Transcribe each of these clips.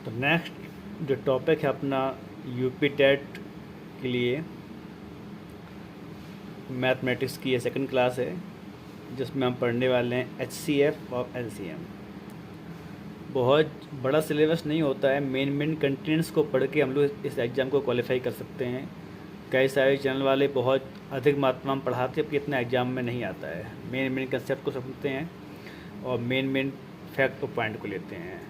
तो नेक्स्ट जो टॉपिक है अपना यूपी टेट के लिए मैथमेटिक्स की ये सेकंड क्लास है, जिसमें हम पढ़ने वाले हैं HCF और LCM। बहुत बड़ा सिलेबस नहीं होता है, मेन कंटेंट्स को पढ़ के हम लोग इस एग्ज़ाम को क्वालिफाई कर सकते हैं। कई सारे चैनल वाले बहुत अधिक मात्रा में पढ़ाते हैं, जबकि इतना एग्ज़ाम में नहीं आता है। मेन कंसेप्ट को समझते हैं और मेन फैक्ट और पॉइंट को लेते हैं।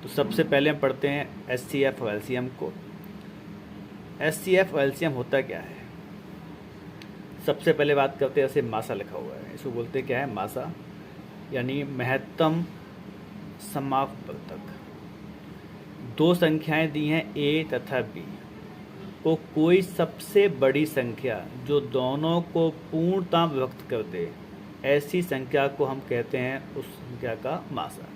तो सबसे पहले हम पढ़ते हैं HCF और LCM को। HCF और LCM होता क्या है? सबसे पहले बात करते हैं, ऐसे मासा लिखा हुआ है, इसको बोलते क्या है? मासा, यानी महत्तम समापवर्तक। दो संख्याएं दी हैं A तथा B को कोई सबसे बड़ी संख्या जो दोनों को पूर्णतः विभक्त कर दे, ऐसी संख्या को हम कहते हैं उस संख्या का मासा।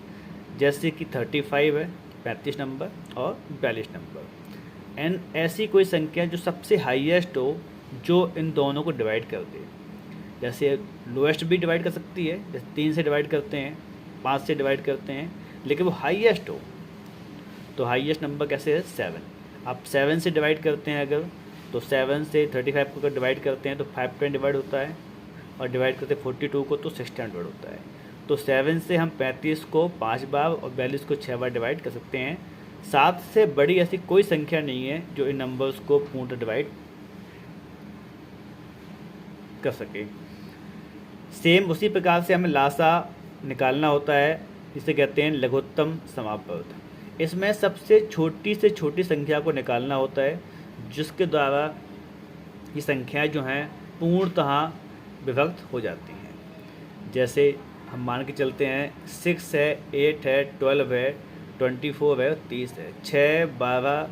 जैसे कि 35 है, 35 नंबर, और 42 नंबर। एंड ऐसी कोई संख्या जो सबसे हाईएस्ट हो, जो इन दोनों को डिवाइड कर दे। जैसे लोएस्ट भी डिवाइड कर सकती है, जैसे 3 से डिवाइड करते हैं, 5 से डिवाइड करते हैं, लेकिन वो हाईएस्ट हो। तो हाईएस्ट नंबर कैसे है? 7। आप 7 से डिवाइड करते हैं अगर, तो 7 से 35 को अगर डिवाइड करते हैं तो 5 10 डिवाइड होता है, और डिवाइड करते हैं 42 को तो 16 डिवाइड होता है। तो 7 से हम 35 को 5 बार और 42 को 6 बार डिवाइड कर सकते हैं। 7 से बड़ी ऐसी कोई संख्या नहीं है जो इन नंबर्स को पूर्ण डिवाइड कर सके। सेम उसी प्रकार से हमें लासा निकालना होता है, जिसे कहते हैं लघुत्तम समापवर्त। इसमें सबसे छोटी से छोटी संख्या को निकालना होता है, जिसके द्वारा ये संख्याएं जो हैं पूर्णतः विभक्त हो जाती हैं। जैसे हम मान के चलते हैं 6 है, 8 है, 12 है, 24 है और 30 है। 6, 12,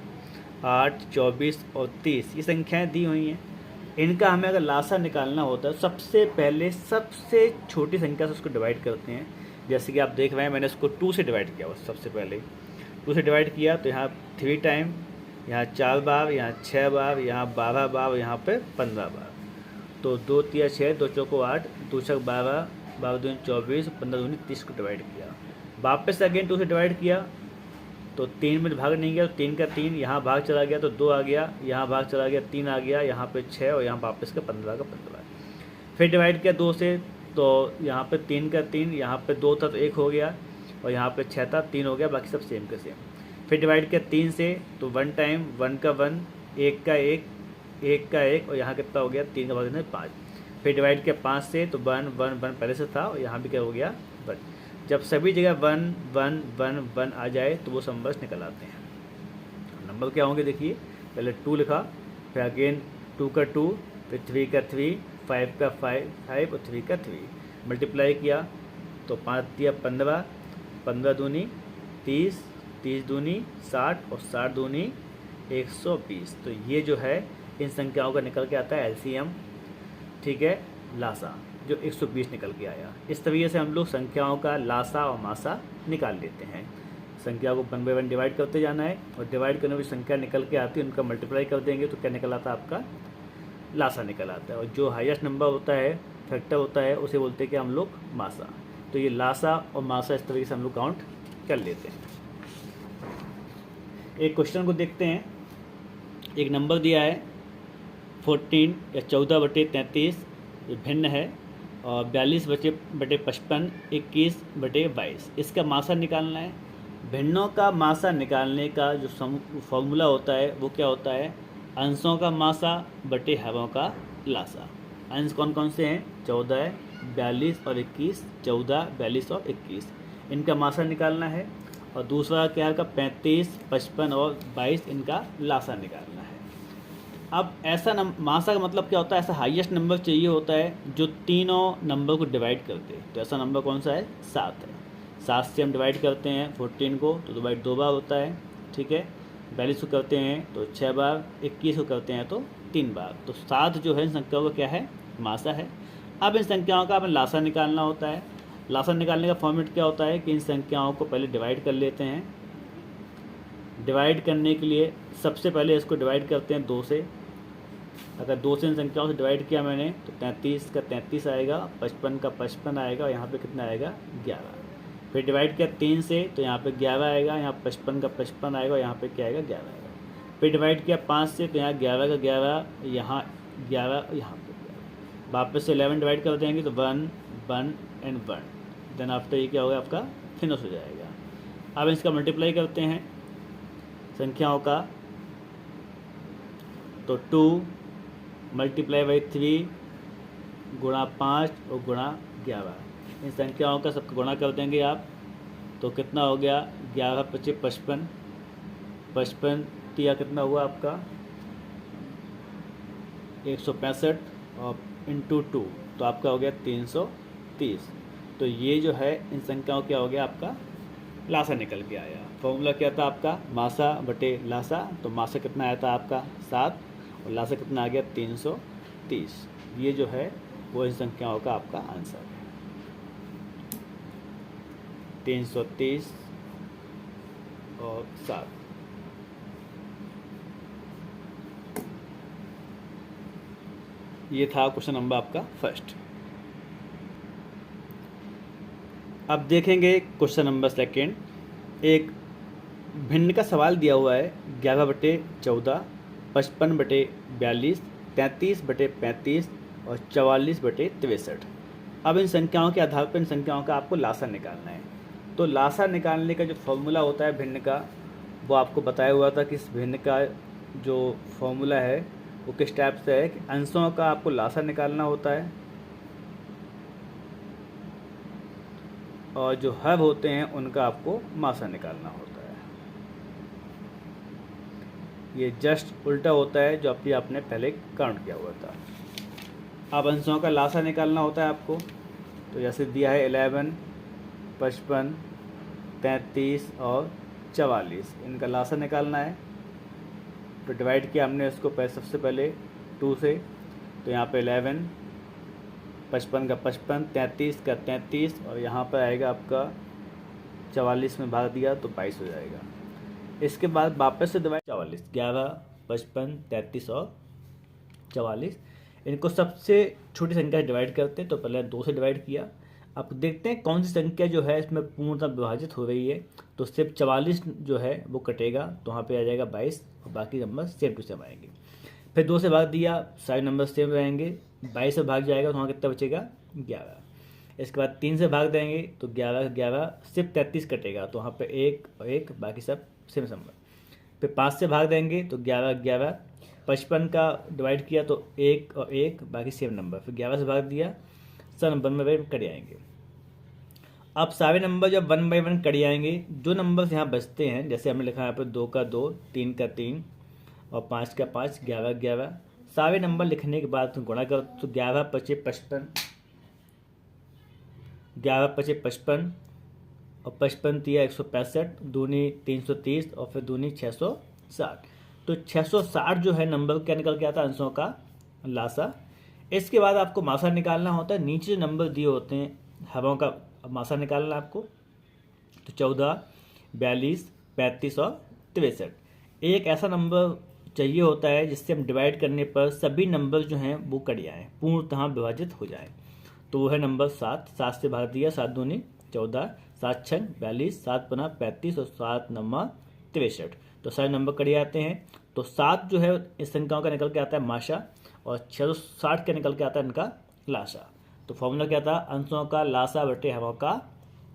8, 24 और 30 ये संख्याएं दी हुई हैं। इनका हमें अगर लासा निकालना होता है, सबसे पहले सबसे छोटी संख्या से उसको डिवाइड करते हैं। जैसे कि आप देख रहे हैं, मैंने इसको 2 से डिवाइड किया। बस सबसे पहले 2 से डिवाइड किया तो यहाँ 3 टाइम, यहाँ 4 बार, यहाँ 6 बार, यहाँ 12 बार, यहाँ पे 15 बार। तो 2 3 6, 2 चौको 8, 2 छक 12, 12 दूनी 24, 15 दूनी 30 को डिवाइड किया। वापस अगेन 2 से डिवाइड किया तो 3 में भाग नहीं गया, तो 3 का 3, यहाँ भाग चला गया तो 2 आ गया, यहाँ भाग चला गया 3 आ गया, यहाँ पे 6 और यहाँ वापस का 15 का 15। फिर डिवाइड किया 2 से, तो यहाँ पे 3 का 3, यहाँ पे 2 था तो 1 हो गया, और यहाँ पे 6 था 3 हो गया, बाकी सब सेम का सेम। फिर डिवाइड किया 3 से, तो 1 टाइम, 1 का 1, 1 का 1, 1 का 1, और यहाँ कितना हो गया? 3 का भाग 5। फिर डिवाइड किया 5 से, तो 1 1 1 पहले से था, और यहाँ भी क्या हो गया? 1। जब सभी जगह 1 1 1 1 आ जाए तो वो नंबर्स निकल आते हैं। नंबर क्या होंगे देखिए, पहले 2 लिखा, फिर अगेन 2 का 2, फिर 3 का 3, 5 का 5 5 और 3 का 3। मल्टीप्लाई किया तो 5 दिया 15, 15 दूनी 30, 30 दूनी 60 और 60 दूनी 120। तो ये जो है इन संख्याओं का निकल के आता है LCM, ठीक है, लासा, जो 120 निकल के आया। इस तरीके से हम लोग संख्याओं का लासा और मासा निकाल लेते हैं। संख्या को 1 बाय 1 डिवाइड करते जाना है, और डिवाइड करने में संख्या निकल के आती है उनका मल्टीप्लाई कर देंगे तो क्या निकल आता है? आपका लासा निकल आता है। और जो हाईएस्ट नंबर होता है, फैक्टर होता है, उसे बोलते हैं कि हम लोग मासा। तो ये लासा और मासा इस तरीके से हम लोग काउंट कर लेते हैं। एक क्वेश्चन को देखते हैं। एक नंबर दिया है 14 या 14/33, ये भिन्न है, और 42/55, 21/22। इसका मासा निकालना है। भिन्नों का मासा निकालने का जो फॉर्मूला होता है वो क्या होता है? अंशों का मासा बटे हरों का लासा। अंश कौन कौन से हैं? 14, 42 और 21। 14, 42 और 21 इनका मासा निकालना है। और दूसरा क्या का 35, 55 और 22 इनका लासा निकालना है। अब ऐसा मासा का मतलब क्या होता है? ऐसा हाईएस्ट नंबर चाहिए होता है जो तीनों नंबर को डिवाइड करते हैं। तो ऐसा नंबर कौन सा है? 7 है। 7 से हम डिवाइड करते हैं 14 को, तो डिवाइड 2 बार होता है, ठीक है। 42 को करते हैं तो 6 बार, 21 को करते हैं तो 3 बार। तो 7 जो है इन संख्याओं का क्या है? मासा है। अब इन संख्याओं का हमें लासा निकालना होता है। लासा निकालने का फॉर्मेट क्या होता है कि इन संख्याओं को पहले डिवाइड कर लेते हैं। डिवाइड करने के लिए सबसे पहले इसको डिवाइड करते हैं 2 से। अगर 2 से इन संख्याओं से डिवाइड किया मैंने तो 33 का 33 आएगा, 55 का 55 आएगा, और यहाँ पे कितना आएगा? 11। फिर डिवाइड किया 3 से तो यहाँ पे 11 आएगा, यहाँ 55 का 55 आएगा, यहाँ पे क्या आएगा 11 आएगा। फिर डिवाइड किया 5 से तो यहाँ 11 का 11, यहाँ 11, यहाँ पे 11। वापस से 11 डिवाइड कर देंगे तो 1 1 एंड 1। देन आफ्टर ये क्या होगा आपका फिनिश हो जाएगा। अब इसका मल्टीप्लाई करते हैं संख्याओं का, तो 2 मल्टीप्लाई बाई 3 गुणा 5 और गुणा 11। इन संख्याओं का सबका गुणा कर देंगे आप, तो कितना हो गया 11 25 55, 55 तिया कितना हुआ आपका 165 और इंटू 2 तो आपका हो गया 330। तो ये जो है इन संख्याओं क्या हो गया आपका लासा निकल के आया। फॉर्मूला क्या था आपका मासा बटे लासा, तो मासा कितना आया था आपका 7 और लासा कितना आ गया 330। ये जो है वो इन संख्याओं का आपका आंसर है 330 और 7। ये था क्वेश्चन नंबर आपका फर्स्ट। अब देखेंगे क्वेश्चन नंबर सेकेंड। एक भिन्न का सवाल दिया हुआ है 11/14, 55/42, 33/35 और 44/63। अब इन संख्याओं के आधार पर इन संख्याओं का आपको लासा निकालना है। तो लासा निकालने का जो फॉर्मूला होता है भिन्न का, वो आपको बताया हुआ था कि इस भिन्न का जो फॉर्मूला है वो किस टाइप से है कि अंशों का आपको लासा निकालना होता है और जो हर होते हैं उनका आपको मासा निकालना होता है। ये जस्ट उल्टा होता है जो अभी आपने पहले काउंट किया हुआ था। अब अंशों का लासा निकालना होता है आपको, तो जैसे दिया है 11, 55, 33 और 44, इनका लासा निकालना है। तो डिवाइड किया हमने इसको सबसे पहले 2 से, तो यहाँ पे 11, 55 का 55, 33 का 33 और यहाँ पर आएगा आपका 44 में भाग दिया तो 22 हो जाएगा। इसके बाद वापस से डिवाइड 44, 11, 55, 33 और 44, इनको सबसे छोटी संख्या डिवाइड करते हैं। तो पहले 2 से डिवाइड किया। अब देखते हैं कौन सी संख्या जो है इसमें पूर्णतः विभाजित हो रही है। तो सिर्फ 44 जो है वो कटेगा तो वहाँ पे आ जाएगा 22 और बाकी नंबर सेम टू सेम आएंगे। फिर 2 से भाग दिया, सारे नंबर सेम रहेंगे। 22 से भाग जाएगा तो वहाँ कितना बचेगा 11। इसके बाद 3 से भाग देंगे तो 11 11, सिर्फ 33 कटेगा तो वहाँ पे 1 और 1 बाकी सब सेम नंबर। फिर 5 से भाग देंगे तो 11 11, 55 का डिवाइड किया तो 1 और 1 बाकी सेम नंबर। फिर 11 से भाग दिया, सब नंबर में कट आएंगे। अब सारे नंबर जब 1 बाई 1 कट आएंगे, जो नंबर्स यहाँ बचते हैं जैसे हमने लिखा है यहाँ पर 2 का 2, 3 का 3 और 5 का 5, 11 11, सारे नंबर लिखने के बाद गुणा कर तो 11 25 55, 11 25 55 और 55 तिया 165, दूनी 330 और फिर दूनी 660। तो 660 जो है नंबर क्या निकल के आता है अंशों का लासा। इसके बाद आपको मासा निकालना होता है। नीचे जो नंबर दिए होते हैं हरों का मासा निकालना आपको, तो 14, 42, 35 और 63। एक ऐसा नंबर चाहिए होता है जिससे हम डिवाइड करने पर सभी नंबर जो हैं वो कट जाएँ, पूर्णतः विभाजित हो जाए। तो वो है नंबर 7। 7 से भाग दिया, 7 दूनी 14, 7 6 42, 7 5 35 और 7 9 63। तो सारे नंबर कट जाते हैं। तो 7 जो है इस संख्याओं का निकल के आता है माशा और 660 का निकल के आता है इनका लाशा। तो फॉर्मूला क्या था अंशों का लाशा बटे हरों का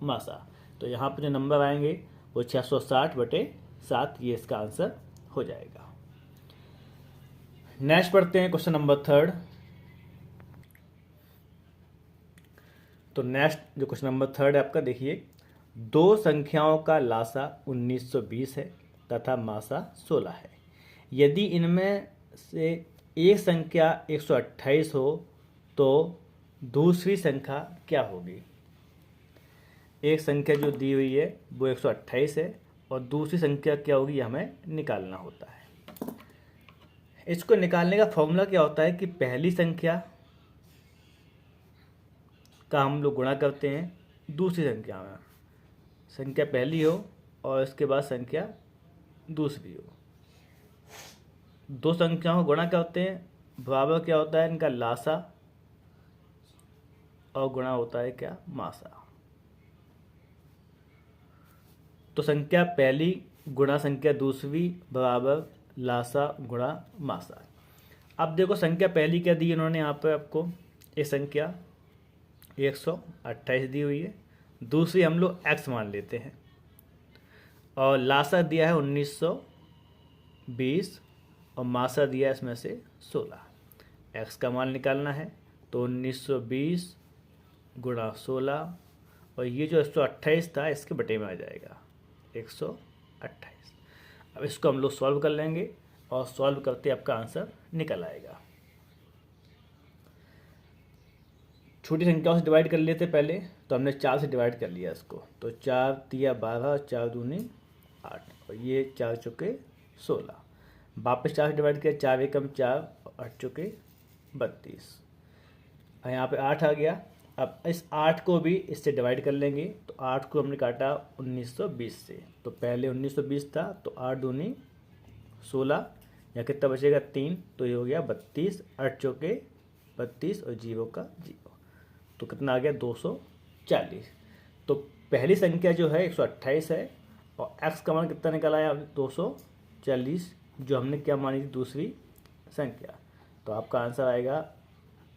माशा। तो यहाँ पर जो नंबर आएंगे वो 660 बटे 7, ये इसका आंसर हो जाएगा। नेक्स्ट पढ़ते हैं क्वेश्चन नंबर 3। तो नेक्स्ट जो क्वेश्चन नंबर 3 है आपका, देखिए 2 संख्याओं का लासा 1920 है तथा मासा 16 है। यदि इनमें से एक संख्या 128 हो तो दूसरी संख्या क्या होगी। एक संख्या जो दी हुई है वो 128 है और दूसरी संख्या क्या होगी हमें निकालना होता है। इसको निकालने का फॉर्मूला क्या होता है कि पहली संख्या का हम लोग गुणा करते हैं दूसरी संख्या में, संख्या पहली हो और इसके बाद संख्या दूसरी हो। 2 संख्याओं को गुणा करते हैं, बराबर क्या होता है इनका लासा और गुणा होता है क्या मासा। तो संख्या पहली गुणा संख्या दूसरी बराबर लासा गुणा मासा। अब देखो संख्या पहली क्या दी इन्होंने यहाँ पर आपको, ये संख्या 128 दी हुई है, दूसरी हम लोग x मान लेते हैं, और लासा दिया है 1920 और मासा दिया है इसमें से 16। x का मान निकालना है तो 1920 गुणा 16, और ये जो 128 था इसके बटे में आ जाएगा 128। अब इसको हम लोग सॉल्व कर लेंगे और सॉल्व करते आपका आंसर निकल आएगा। छोटी संख्याओं से डिवाइड कर लेते पहले, तो हमने 4 से डिवाइड कर लिया इसको, तो 4 तिया 12, 4 दूनी 8, और ये 4 चौके 16। वापस 4 से डिवाइड किया, 4 एकम 4, 8 चौके 32, और यहाँ पे 8 आ गया। अब इस 8 को भी इससे डिवाइड कर लेंगे, तो 8 को हमने काटा 1920 से, तो पहले 1920 था तो 8 दूनी 16, या कितना बचेगा 3, तो ये हो गया 32, 8 चौके 32 और 0 का 0, तो कितना आ गया 240। तो पहली संख्या जो है 128 है, और x का मान कितना निकला है 240, जो हमने क्या मानी थी दूसरी संख्या, तो आपका आंसर आएगा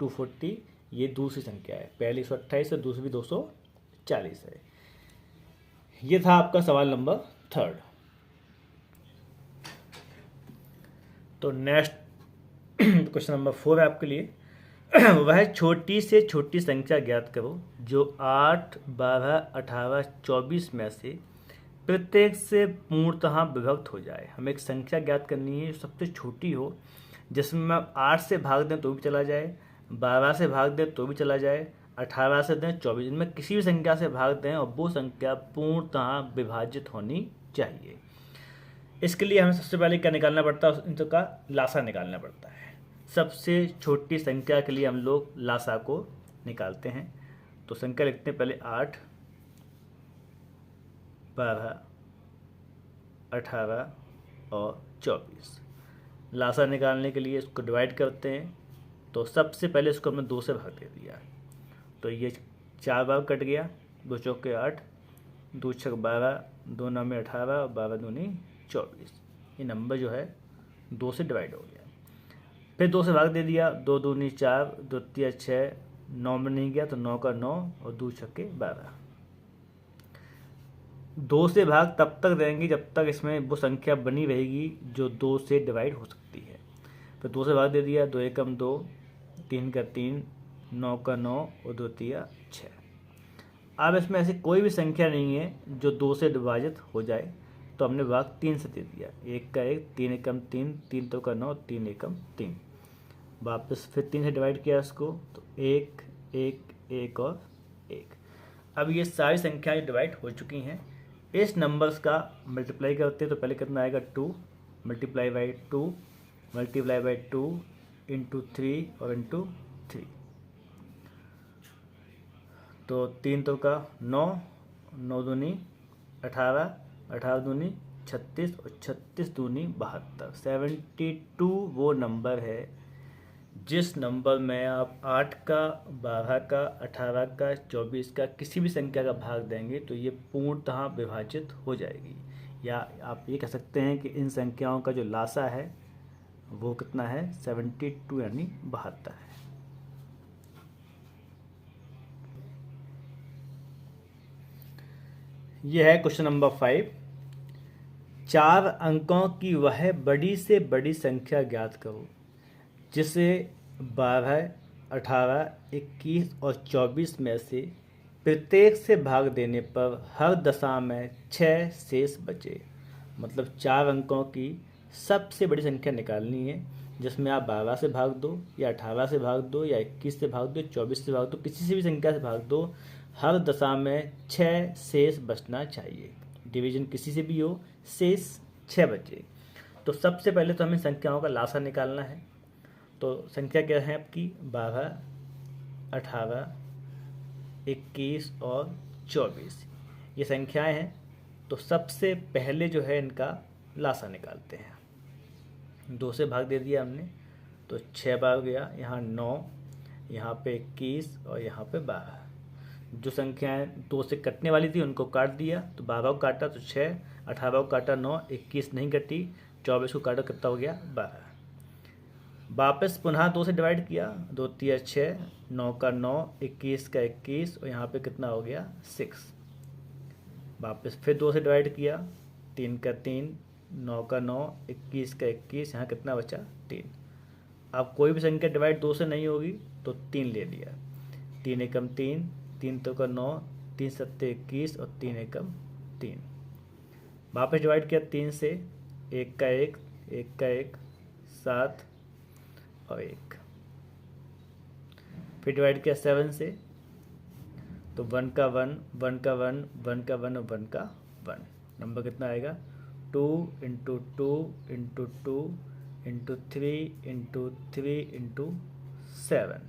240। ये दूसरी संख्या है, पहली 128 है, दूसरी 240 है। ये था आपका सवाल नंबर 3। तो नेक्स्ट क्वेश्चन नंबर 4 है आपके लिए। वह छोटी से छोटी संख्या ज्ञात करो जो 8, 12, 18, 24 में से प्रत्येक से पूर्णतः विभक्त हो जाए। हमें एक संख्या ज्ञात करनी है जो सबसे छोटी हो, जिसमें हम 8 से भाग दें तो भी चला जाए, 12 से भाग दें तो भी चला जाए, 18 से दें, 24, इनमें किसी भी संख्या से भाग दें और वो संख्या पूर्णतः विभाजित होनी चाहिए। इसके लिए हमें सबसे पहले क्या निकालना पड़ता है, इनका लासा निकालना पड़ता है। सबसे छोटी संख्या के लिए हम लोग लासा को निकालते हैं, तो संख्या लिखते हैं पहले 8, 12, 18 और 24। लासा निकालने के लिए इसको डिवाइड करते हैं, तो सबसे पहले इसको हमने 2 से भाग दे दिया, तो ये 4 बार कट गया, 2 चौके 8, 2 छक 12, 2 9 में 18 और 12 दूनी 24। ये नंबर जो है 2 से डिवाइड हो गया। फिर 2 से भाग दे दिया, 2 दूनी 4, 2 तिया 6, 9 में नहीं गया तो 9 का 9 और 2 छक्के 12। 2 से भाग तब तक देंगे जब तक इसमें वो संख्या बनी रहेगी जो 2 से डिवाइड हो सकती है। फिर 2 से भाग दे दिया, 2 एकम 2, 3 का 3, 9 का 9 और 2 तिया 6। अब इसमें ऐसी कोई भी संख्या नहीं है जो 2 से विभाजित हो जाए, तो हमने भाग 3 से दे दिया, 1 का 1, 3 एकम 3, 3 तो का 9, 3 एकम 3। वापस फिर 3 से डिवाइड किया इसको, तो 1 1 1 और 1। अब ये सारी संख्याएं डिवाइड हो चुकी हैं। इस नंबर्स का मल्टीप्लाई करते हैं, तो पहले कितना आएगा 2 multiply by 2 multiply by 2 into 3 और इंटू 3, तो 3 तो का 9, 9 दूनी 18, 18 दूनी 36 और 36 दूनी 72। 72 वो नंबर है जिस नंबर में आप 8 का, 12 का, 18 का, 24 का किसी भी संख्या का भाग देंगे तो ये पूर्णतः विभाजित हो जाएगी। या आप ये कह सकते हैं कि इन संख्याओं का जो लासा है वो कितना है 72 यानी 72 है। यह है क्वेश्चन नंबर 5। 4 अंकों की वह बड़ी से बड़ी संख्या ज्ञात करो जिसे 12, 18, 21 और 24 में से प्रत्येक से भाग देने पर हर दशा में 6 शेष बचे। मतलब 4 अंकों की सबसे बड़ी संख्या निकालनी है जिसमें आप 12 से भाग दो या 18 से भाग दो या 21 से भाग दो, 24 से भाग दो, किसी से भी संख्या से भाग दो, हर दशा में 6 शेष बचना चाहिए। डिवीजन किसी से भी हो, शेष 6 बचे। तो सबसे पहले तो हमें संख्याओं का लासा निकालना है। तो संख्या क्या है आपकी 12, 18, 21 और 24 ये संख्याएं हैं। तो सबसे पहले जो है इनका लासा निकालते हैं। 2 से भाग दे दिया हमने तो 6 बार गया, यहाँ 9, यहाँ पे 21 और यहाँ पे 12। जो संख्याएं 2 से कटने वाली थी उनको काट दिया, तो 12 को काटा तो 6, 18 को काटा 9, 21 नहीं कटी, 24 को काटा कितना हो गया 12। वापस पुनः 2 से डिवाइड किया, 2 तिया 6, 9 का 9, 21 का 21 और यहाँ पे कितना हो गया 6। वापस फिर 2 से डिवाइड किया, 3 का 3, 9 का 9, 21 का 21, यहाँ कितना बचा 3। अब कोई भी संख्या डिवाइड 2 से नहीं होगी तो 3 ले लिया, 3 एकम 3, 3 तो का 9, 3 सत्ते 21 और 3 एकम 3। वापस डिवाइड किया 3 से, 1 का 1, 1 का 1, 7 और 1। फिर डिवाइड किया 7 से, तो 1 का 1, 1 का 1, 1 का 1 और 1 का 1। नंबर कितना आएगा 2 into 2 into 2 into 3 into 3 into 7।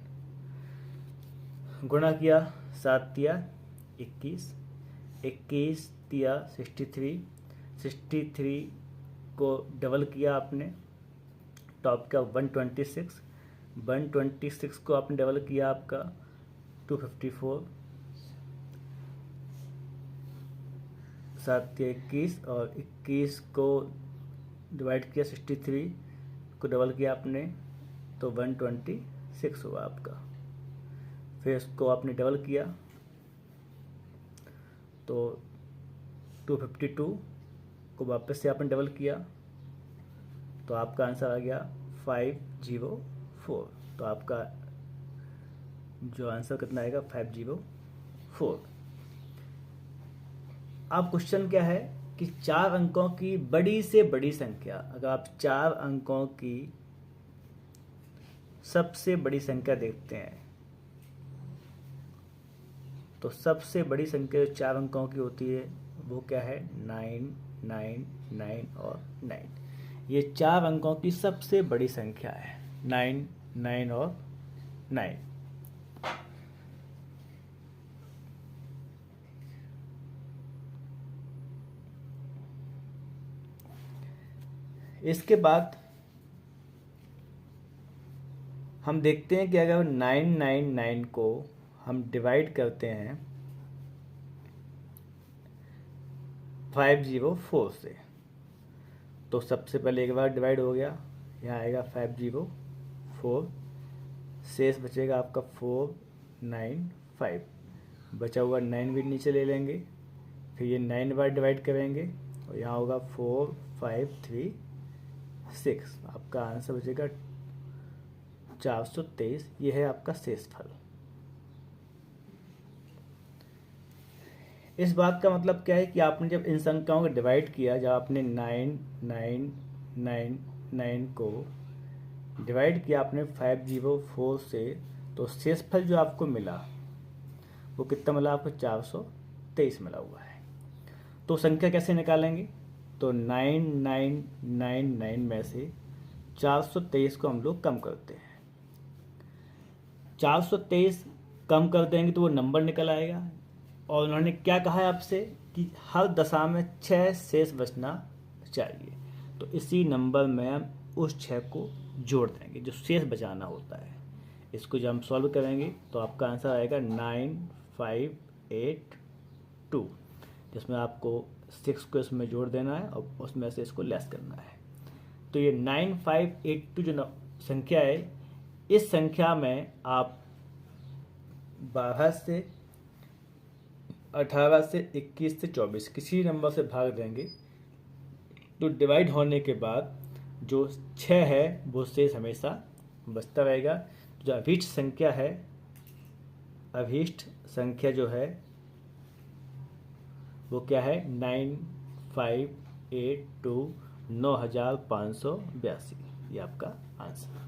गुणा किया 7 तिया 21, 21 तिया 63, 63 को डबल किया आपने टॉप का 126, 126 को आपने डबल किया आपका 254, 7 तिया 21 और 21 को डिवाइड किया 63 को डबल किया आपने तो 126 हुआ आपका। फिर इसको आपने डबल किया तो 252 को वापस से आपने डबल किया तो आपका आंसर आ गया 504। तो आपका जो आंसर कितना आएगा 504। अब क्वेश्चन क्या है कि 4 अंकों की बड़ी से बड़ी संख्या, अगर आप 4 अंकों की सबसे बड़ी संख्या देखते हैं तो सबसे बड़ी संख्या जो 4 अंकों की होती है वो क्या है 9, 9, 9 और 9। ये 4 अंकों की सबसे बड़ी संख्या है 9, 9 और 9। इसके बाद हम देखते हैं कि अगर 999 को हम डिवाइड करते हैं 504 से तो सबसे पहले एक बार डिवाइड हो गया, यहाँ आएगा 504, शेष बचेगा आपका 495, बचा हुआ 9 भी नीचे ले लेंगे, फिर ये 9 बार डिवाइड करेंगे और यहाँ होगा 4536। आपका आंसर बचेगा 423। ये है आपका शेषफल। इस बात का मतलब क्या है कि आपने जब इन संख्याओं को डिवाइड किया, जब आपने 9999 को डिवाइड किया आपने 504 से, तो शेषफल जो आपको मिला वो कितना मिला आपको 423 मिला हुआ है। तो संख्या कैसे निकालेंगे, तो 9999 में से 423 को हम लोग कम करते हैं। 423 कम कर देंगे तो वो नंबर निकल आएगा। और उन्होंने क्या कहा है आपसे कि हर दशा में 6 शेष बचना चाहिए, तो इसी नंबर में हम उस 6 को जोड़ देंगे जो शेष बचाना होता है। इसको जब हम सॉल्व करेंगे तो आपका आंसर आएगा 9582, जिसमें आपको 6 को इसमें जोड़ देना है और उसमें से इसको लेस करना है। तो ये 9582 जो संख्या है, इस संख्या में आप 12 से 18 से 21 से 24 किसी नंबर से भाग देंगे तो डिवाइड होने के बाद जो 6 है वो शेष हमेशा बचता रहेगा। जो अभीष्ट संख्या है, अभीष्ट संख्या जो है वो क्या है 9582 9582। ये आपका आंसर।